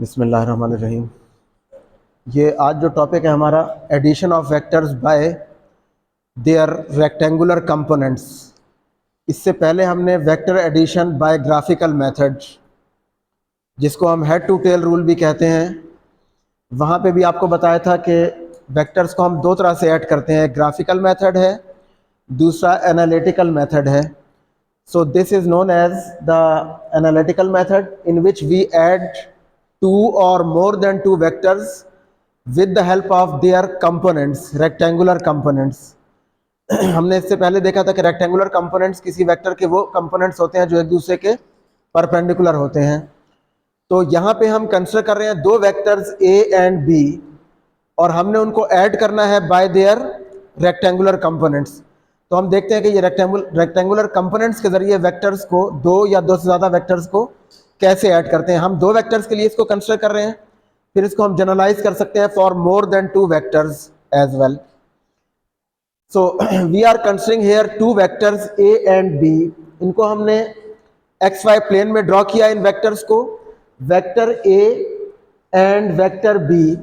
बिस्मिल्लाहिर्रहमानिर्रहीम। ये आज जो टॉपिक है हमारा addition of vectors by their rectangular components. इससे पहले हमने vector addition by graphical method, जिसको हम हेड टू टेल रूल भी कहते हैं, वहाँ पे भी आपको बताया था कि वेक्टर्स को हम दो तरह से ऐड करते हैं। ग्राफिकल मेथड है, दूसरा एनालिटिकल मेथड है। So this is known as the analytical method, in which we add two or more than two vectors with the help of their components, rectangular components. हमने इससे पहले देखा था कि रेक्टेंगुलर कंपोनेंट्स किसी वेक्टर के वो कंपोनेंट्स होते हैं जो एक दूसरे के परपेंडिकुलर होते हैं। तो यहाँ पे हम कंसिडर कर रहे हैं दो वेक्टर्स ए एंड बी, और हमने उनको ऐड करना है बाय देयर रेक्टेंगुलर कंपोनेंट्स। तो हम देखते हैं कि ये रेक्टेंगुलर कंपोनेंट्स के जरिए वेक्टर्स को, दो या दो से ज़्यादा वेक्टर्स को कैसे ऐड करते हैं। हम दो वेक्टर्स के लिए इसको कंसिडर कर रहे हैं, फिर इसको हम जनरलाइज कर सकते हैं for more than two vectors as well. So we are considering here two vectors A and B. इनको हमने एक्स वाई प्लेन में ड्रॉ किया इन वेक्टर्स को, vector A and vector B.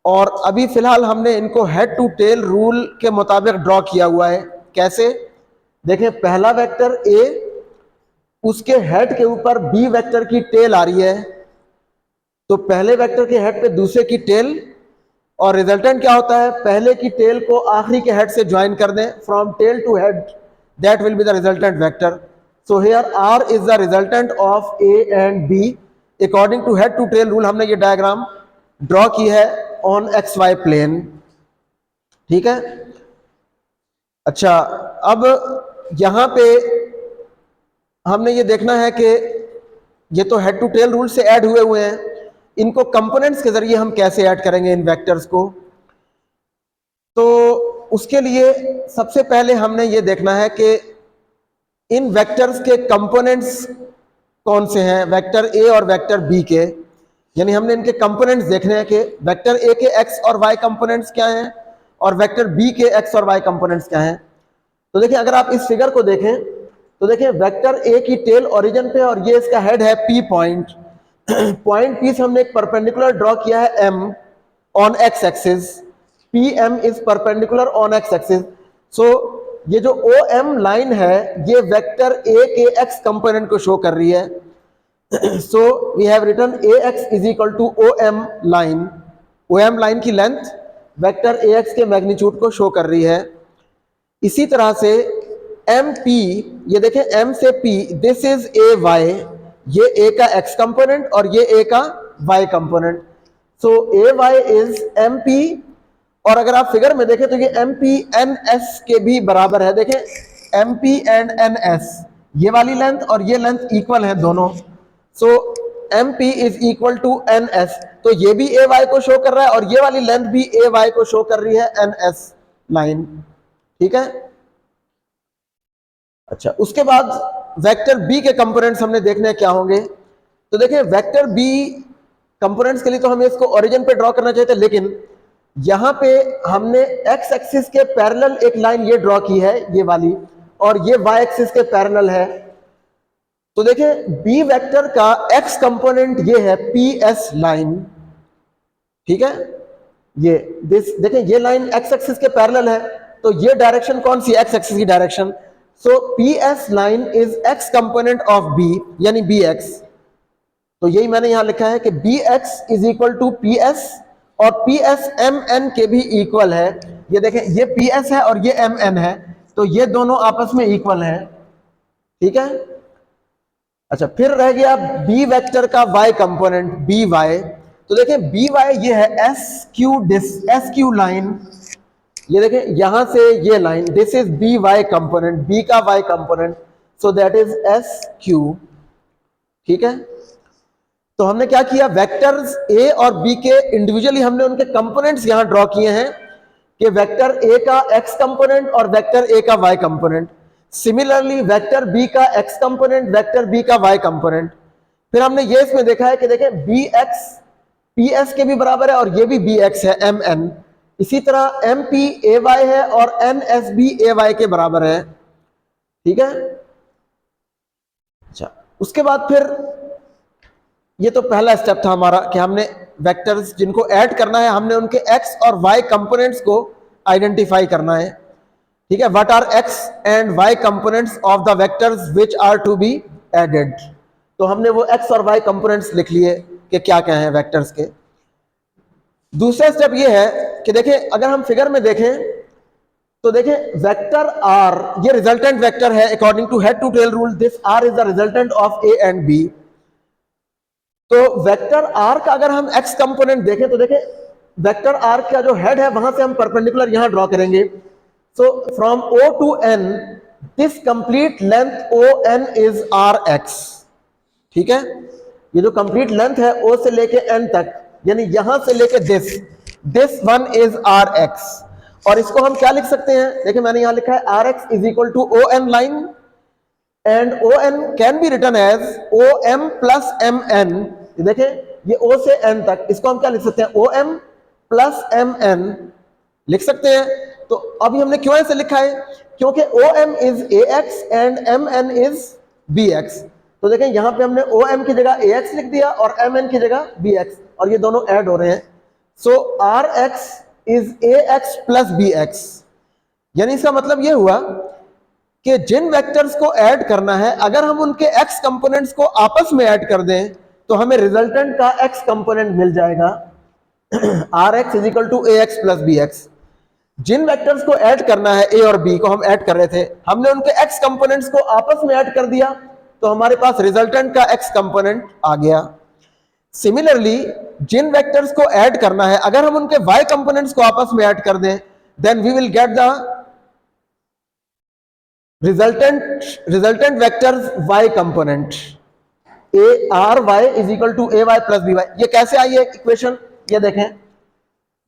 और अभी फिलहाल हमने इनको हेड टू टेल रूल के मुताबिक ड्रॉ किया हुआ है। कैसे? देखें, पहला वेक्टर ए, उसके हेड के ऊपर बी वेक्टर की टेल आ रही है, तो पहले वेक्टर के हेड पे दूसरे की टेल, और रिजल्टेंट क्या होता है? पहले की टेल को आखिरी के हेड से ज्वाइन कर दें, from tail to head, that will be the resultant vector. So here R is the resultant of A and B. According to head to tail rule हमने ये डायग्राम ड्रॉ की है ऑन एक्स वाई प्लेन। ठीक है। अच्छा, अब यहां पे हमने ये देखना है कि ये तो हेड टू टेल रूल से ऐड हुए हैं, इनको कंपोनेंट्स के जरिए हम कैसे ऐड करेंगे इन वेक्टर्स को। तो उसके लिए सबसे पहले हमने ये देखना है कि इन वेक्टर्स के कंपोनेंट्स कौन से हैं, वेक्टर ए और वेक्टर बी के। यानी हमने इनके कंपोनेंट्स देखने हैं कि वेक्टर ए के एक्स और वाई कंपोनेंट्स क्या हैं और वेक्टर बी के एक्स और वाई कंपोनेंट्स क्या हैं। तो देखिए, अगर आप इस फिगर को देखें तो देखिए वेक्टर ए की टेल ओरिजिन पे, और ये इसका हेड है पी पॉइंट। पॉइंट पी से हमने एक परपेंडिकुलर ड्रॉ किया है M on x axis. P M is perpendicular on x axis. So ये जो ओ एम लाइन है, ये वेक्टर ए के एक्स कंपोनेंट को शो कर रही है। So we have written ax is equal to om line. om line की लेंथ वेक्टर ax के मैग्नीट्यूड को शो कर रही है। इसी तरह से mp, ये देखें m से p, दिस इज ay, ये a का x कंपोनेंट और ये a का y component. So ay is mp, और अगर आप फिगर में देखें तो ये mp ns के भी बराबर है। देखें, mp एंड ns, ये वाली लेंथ और ये लेंथ इक्वल है दोनों। So MP is equal to NS, तो ये भी AY को शो कर रहा है और ये वाली लेंथ भी AY को शो कर रही है NS लाइन। ठीक है। अच्छा, उसके बाद वेक्टर B के कंपोनेंट्स हमने देखने हैं क्या होंगे। तो देखिए, वेक्टर B कंपोनेंट्स के लिए तो हमें इसको ओरिजिन पे ड्रॉ करना चाहिए था, लेकिन यहां पे हमने एक्स एक्सिस के पैरेलल एक लाइन ये ड्रॉ की है, ये वाली, और ये वाई एक्सिस के पैरेलल है। तो देखिए, बी वेक्टर का एक्स कंपोनेंट ये है पी एस लाइन। ठीक है, ये देखें, ये लाइन एक्स एक्सिस के पैरेलल है, तो ये डायरेक्शन कौन सी? एक्स एक्सिस की direction. So P S line is x component of B, यानी बी एक्स। तो यही मैंने यहां लिखा है कि B X is equal to P S, और पी एस एम एन के भी इक्वल है। ये देखें, ये पी एस है और ये एम एन है, तो ये दोनों आपस में इक्वल है। ठीक है। अच्छा, फिर रह गया बी वेक्टर का वाई कंपोनेंट बी वाई। तो देखें, बी वाई ये है एस क्यू लाइन। ये देखें, यहां से ये line, this is B y component, B का Y component, so that is S Q. ठीक है। तो हमने क्या किया, वेक्टर्स ए और बी के इंडिविजुअली हमने उनके कंपोनेंट्स यहां ड्रॉ किए हैं कि वेक्टर ए का एक्स कंपोनेंट और वेक्टर ए का Y component. Similarly vector B का एक्स कंपोनेंट, वेक्टर बी का वाई कंपोनेंट। फिर हमने ये इसमें देखा है कि देखें, बी एक्स पी एस के भी बराबर है और ये भी बी एक्स है, एम एन। इसी तरह एम पी ए वाई है और एन एस भी ए वाई के बराबर है। ठीक है। अच्छा, उसके बाद फिर ये तो पहला स्टेप था हमारा कि हमने वेक्टर्स जिनको ऐड करना है, हमने उनके एक्स और वाई कंपोनेंट्स को आइडेंटिफाई करना है। ठीक है, what are X and Y components of the vectors which are to be added. तो हमने वो एक्स और वाई कंपोनेंट्स लिख लिए कि क्या क्या है वेक्टर्स के। दूसरा स्टेप ये है कि देखें, अगर हम फिगर में देखें तो देखें वेक्टर आर ये रिजल्टेंट वेक्टर है according to head to tail rule. This R is the resultant of A and B. तो वेक्टर आर का अगर हम एक्स कंपोनेंट देखें तो देखें वेक्टर आर का जो हेड है वहां से हम परपेंडिकुलर यहां ड्रॉ करेंगे। So from O to N this complete length O N is R X. ठीक है, ये जो कंप्लीट लेंथ है ओ से लेके एन तक, यानी यहां से लेके this one is R X. और इसको हम क्या लिख सकते हैं, देखिए मैंने यहां लिखा है R x is equal to O N line and O N can be written as O M plus M N. देखें ये ओ से एन तक, इसको हम क्या लिख सकते हैं, O M plus M N लिख सकते हैं। तो अभी हमने क्यों ऐसे लिखा है, क्योंकि O M is A X and M N is B X. तो देखें यहां पे हमने ओ एम की जगह ए एक्स लिख दिया और एम एन की जगह बी एक्स, और ये दोनों ऐड हो रहे हैं। So R x is A x plus B x. यानी इसका मतलब ये हुआ कि जिन वेक्टर्स को ऐड करना है, अगर हम उनके एक्स कंपोनेंट्स को आपस में ऐड कर दें तो हमें रिजल्टेंट का एक्स कंपोनेंट मिल जाएगा R x is equal to A x plus B X. जिन वेक्टर्स को ऐड करना है, ए और बी को हम ऐड कर रहे थे, हमने उनके एक्स कंपोनेंट्स को आपस में ऐड कर दिया तो हमारे पास रिजल्टेंट का एक्स कंपोनेंट आ गया। सिमिलरली जिन वेक्टर्स को ऐड करना है, अगर हम उनके वाई कंपोनेंट्स को आपस में ऐड कर दें, then we will get the resultant vectors Y component A R Y is equal to A Y plus B Y. ये कैसे आई है इक्वेशन, ये देखें,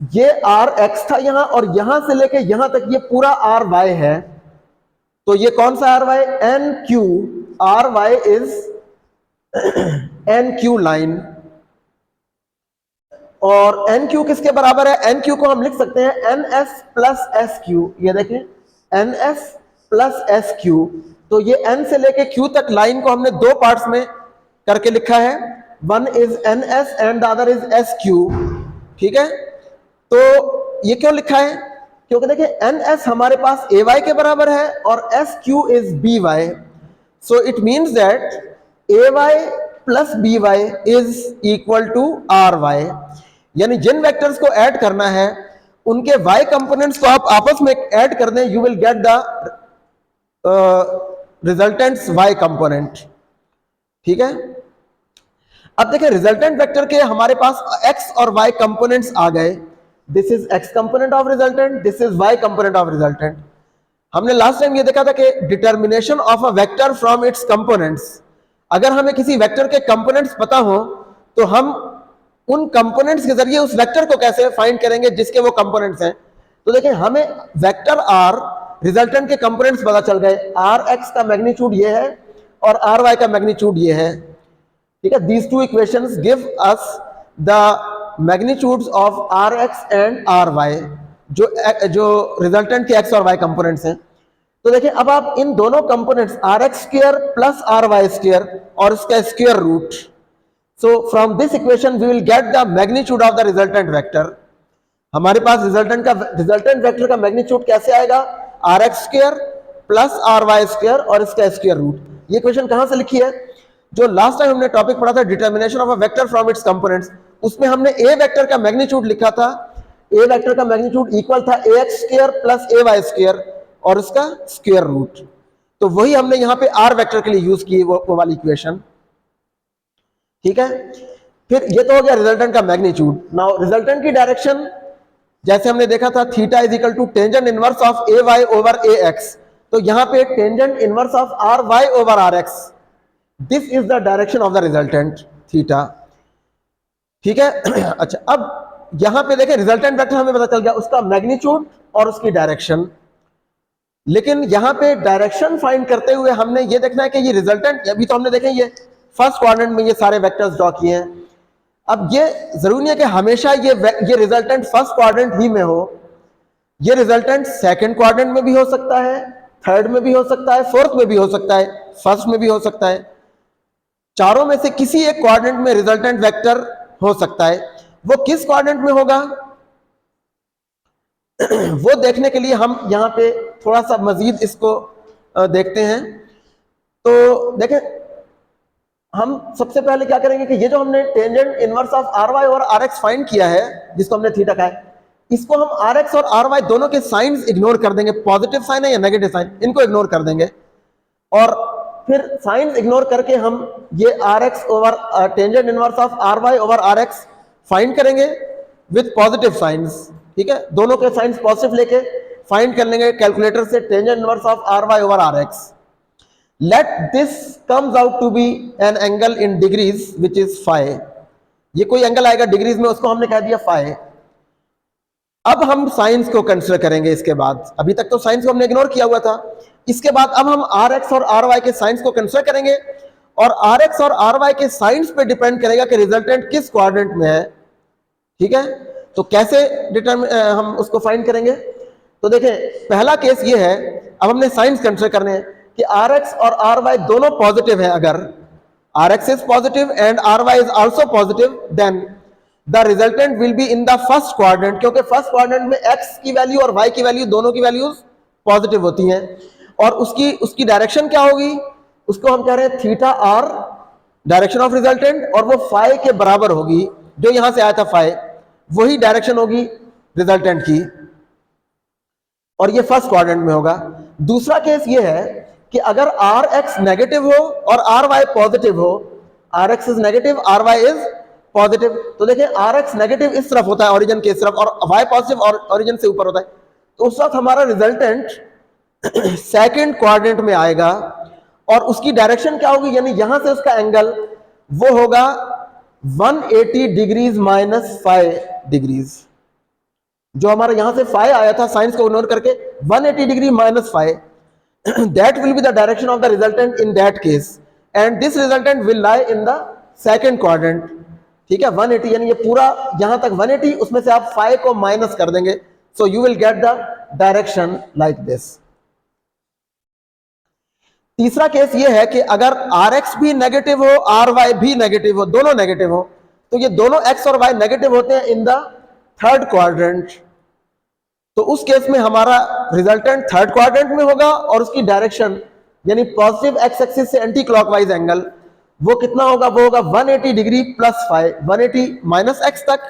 ये आर एक्स था यहां और यहां से लेके यहां तक ये पूरा आर वाई है। तो ये कौन सा R Y, N Q, R Y is N Q line. और एन क्यू किसके बराबर है, एन क्यू को हम लिख सकते हैं N S plus S Q. ये देखें N S plus S Q. तो ये एन से लेके क्यू तक लाइन को हमने दो पार्ट्स में करके लिखा है, one is an S and the other is S Q. ठीक है, तो ये क्यों लिखा है, क्योंकि देखिए एन एस हमारे पास ए वाई के बराबर है और S Q is B Y. So it means that A Y plus B Y is equal to R Y. यानी जिन वेक्टर्स को ऐड करना है उनके वाई कंपोनेंट्स को आप आपस में ऐड कर दें, you will get the resultants y component. ठीक है, अब देखिए रिजल्टेंट वेक्टर के हमारे पास एक्स और वाई कंपोनेंट्स आ गए। This is x component of resultant, this is y component of resultant. हमने लास्ट टाइम ये देखा था कि determination of a vector from its components, अगर हमें किसी वेक्टर के कंपोनेंट्स पता हो तो हम उन कंपोनेंट्स के जरिए उस वेक्टर को कैसे फाइंड करेंगे जिसके वो कंपोनेंट्स हैं। तो देखिए हमें वेक्टर आर रिजल्टेंट के कंपोनेंट्स पता चल गए, आर एक्स का मैग्नीट्यूड ये है और आर वाई का मैग्नीट्यूड ये है। ठीक है, these two equations give us the magnitudes of R X and R Y, जो रिजल्टेंट के एक्स और वाई कंपोनेंट्स हैं। तो देखिए अब आप इन दोनों components R X square plus R Y square और इसका square root, so from this equation we will get the magnitude of the resultant vector. हमारे पास रिजल्टेंट वेक्टर का मैग्नीट्यूड कैसे आएगा, R X square plus R Y square और इसका square root. ये इक्वेशन कहां से लिखी है, जो लास्ट टाइम हमने टॉपिक पढ़ा था determination of a vector from its components, उसमें हमने ए वेक्टर का मैग्नीट्यूड लिखा था। ए वेक्टर का मैग्नीट्यूड इक्वल था ए एक्स स्क्वायर प्लस ए वाई स्क्वायर और उसका स्क्वायर रूट। तो वही हमने यहां पे आर वेक्टर के लिए यूज की वो वाली इक्वेशन। ठीक है, फिर ये तो हो गया रिजल्टेंट का मैग्नीट्यूड। नाउ रिजल्टेंट की डायरेक्शन जैसे हमने देखा था, theta is equal to tangent inverse of A Y over A X. तो यहां पे tangent inverse of R Y over R X, this is the direction of the resultant theta. ठीक है अच्छा, अब यहां पे देखें रिजल्टेंट वेक्टर हमें पता चल गया, उसका मैग्नीट्यूड और उसकी डायरेक्शन। लेकिन यहां पे डायरेक्शन फाइंड करते हुए हमने ये देखना है कि ये रिजल्टेंट, अभी तो हमने देखे ये फर्स्ट क्वाड्रेंट में ये सारे वेक्टर्स ड्रॉ किए हैं। अब ये जरूरी है कि हमेशा ये रिजल्टेंट फर्स्ट क्वाड्रेंट ही में हो, ये रिजल्टेंट सेकंड क्वाड्रेंट में भी हो सकता है, थर्ड में भी हो सकता है, फोर्थ में भी हो सकता है, फर्स्ट में भी हो सकता है। चारों में से किसी एक क्वाड्रेंट में रिजल्टेंट वेक्टर हो सकता है। वो किस क्वाड्रेंट में होगा वो देखने के लिए हम यहां पे थोड़ा सा मजीद इसको देखते हैं। तो देखें, हम सबसे पहले क्या करेंगे कि ये जो हमने tangent inverse of R Y और आर एक्स फाइंड किया है, जिसको हमने थीटा कहा है, इसको हम आर एक्स और आर वाई दोनों के साइंस इग्नोर कर देंगे। पॉजिटिव साइन है या नेगेटिव साइन, इनको इग्नोर कर देंगे। और फिर साइंस इग्नोर करके हम ये R X over tangent inverse of R Y over R X find करेंगे विथ पॉजिटिव साइंस। ठीक है, दोनों के साइंस पॉजिटिव लेके फाइंड कर लेंगे कैलकुलेटर से tangent inverse of R Y over R X. Let this comes out to be an angle in degrees which is phi। ये कोई एंगल आएगा डिग्रीज में, उसको हमने कह दिया phi। अब हम साइंस को कंसीडर करेंगे इसके बाद। अभी तक तो साइंस को हमने इग्नोर किया हुआ था। इसके बाद अब हम आर एक्स और आर वाई के साइंस को कंसीडर करेंगे, और आर एक्स और आर वाई के साइंस पे डिपेंड करेगा कि रिजल्टेंट किस क्वाड्रेंट में है। ठीक है, तो कैसे हम उसको फाइंड करेंगे? तो देखें, पहला केस ये है, अब हमने साइंस कंसीडर करने हैं कि आर एक्स और आर वाई दोनों पॉजिटिव है। अगर R x is positive and R Y is also positive, then the resultant will be in the first quadrant, क्योंकि फर्स्ट क्वाड्रेंट में एक्स की वैल्यू और वाई की वैल्यू दोनों की वैल्यूज पॉजिटिव होती हैं। और उसकी डायरेक्शन क्या होगी? उसको हम कह रहे हैं theta R, direction of resultant, और वो फाई के बराबर होगी। जो यहां से आया था फाई, वही डायरेक्शन होगी रिजल्टेंट की, और ये फर्स्ट क्वाड्रेंट में होगा। दूसरा केस ये है कि अगर आर एक्स नेगेटिव हो और आर वाई पॉजिटिव हो, R x is negative, R Y is positive, तो देखिए आर एक्स नेगेटिव इस तरफ होता है, ओरिजिन के इस तरफ, और वाई पॉजिटिव और ओरिजिन से ऊपर होता है, तो उस वक्त हमारा रिजल्टेंट सेकंड क्वाड्रेंट में आएगा। और उसकी डायरेक्शन क्या होगी? यानी यहां से उसका एंगल वो होगा 180 डिग्रीज माइनस 5 डिग्रीज। जो हमारा यहां से फाई आया था साइंस को इग्नोर करके, 180 degree minus 5, that will be the direction of the resultant in that case, and this resultant will lie in the second quadrant। ठीक है, 180 यानी ये पूरा यहां तक 180, उसमें से आप 5 को माइनस कर देंगे, so you will get the direction like this। तीसरा केस ये है कि अगर आर एक्स भी नेगेटिव हो, आर वाई भी नेगेटिव हो, दोनों नेगेटिव हो, तो ये दोनों एक्स और वाई नेगेटिव होते हैं इन द थर्ड क्वाड्रेंट। तो उस केस में हमारा रिजल्टेंट थर्ड क्वाड्रेंट में होगा, और उसकी डायरेक्शन यानी पॉजिटिव एक्स एक्सिस से एंटी क्लॉकवाइज एंगल वो कितना होगा? वो होगा 180 डिग्री प्लस 5, 180 माइनस एक्स तक,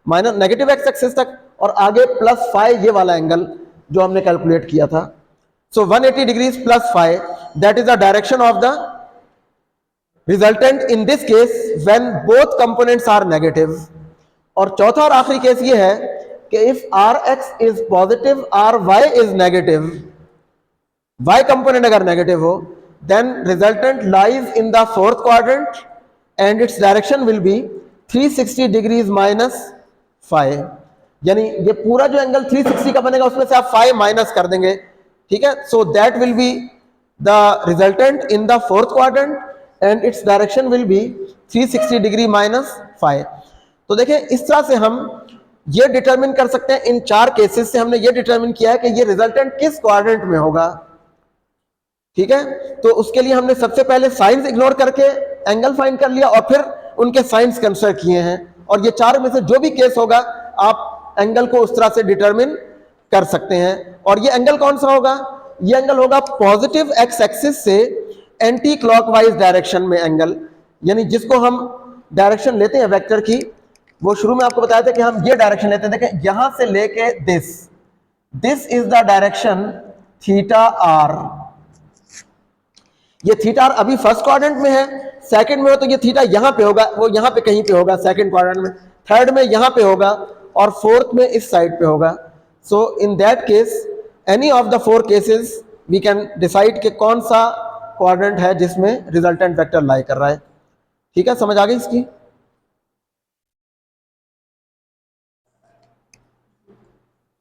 माइनस नेगेटिव एक्स एक्सिस तक, और आगे प्लस 5 ये वाला एंगल जो हमने कैलकुलेट किया था। So 180 degrees plus 5, that is the direction of the resultant in this case when both components are negative. और चौथा और आखिरी केस ये है कि if R x is positive, R Y is negative, Y component अगर नेगेटिव हो, then resultant lies in the fourth quadrant and its direction will be 360 degrees minus 5। यानी ये पूरा जो एंगल 360 का बनेगा, उसमें से आप 5 माइनस कर देंगे। ठीक है, so that will be the resultant in the fourth quadrant and its direction will be 360 degree minus 5। तो देखें, इस तरह से हम ये डिटरमिन कर सकते हैं। इन चार केसेस से हमने ये डिटरमिन किया है कि ये रिजल्टेंट किस क्वाड्रेंट में होगा। ठीक है, तो उसके लिए हमने सबसे पहले साइंस इग्नोर करके एंगल फाइंड कर लिया, और फिर उनके साइंस कंसीडर किए हैं, और ये चार में से जो भी केस होगा आप एंगल को उस तरह से डिटरमिन कर सकते हैं। और ये एंगल कौन सा होगा? ये एंगल होगा पॉजिटिव एक्स एक्सिस से एंटी क्लॉकवाइज डायरेक्शन में एंगल, यानी जिसको हम डायरेक्शन लेते हैं वेक्टर की, वो शुरू में आपको बताया था कि हम ये डायरेक्शन लेते हैं। देखें, यहां से लेके this is the direction theta R. ये थीटा आर अभी फर्स्ट क्वाड्रेंट में है, सेकंड में हो तो ये थीटा यहां पे होगा, वो यहां पे कहीं पे होगा सेकंड क्वाड्रेंट में, थर्ड में यहां पे होगा, और फोर्थ में इस साइड पे होगा। So in that case any of the 4 cases we can decide कि कौन सा क्वाड्रेंट है जिसमें रिजल्टेंट वेक्टर लाई कर रहा है। ठीक है, समझ आ गई इसकी?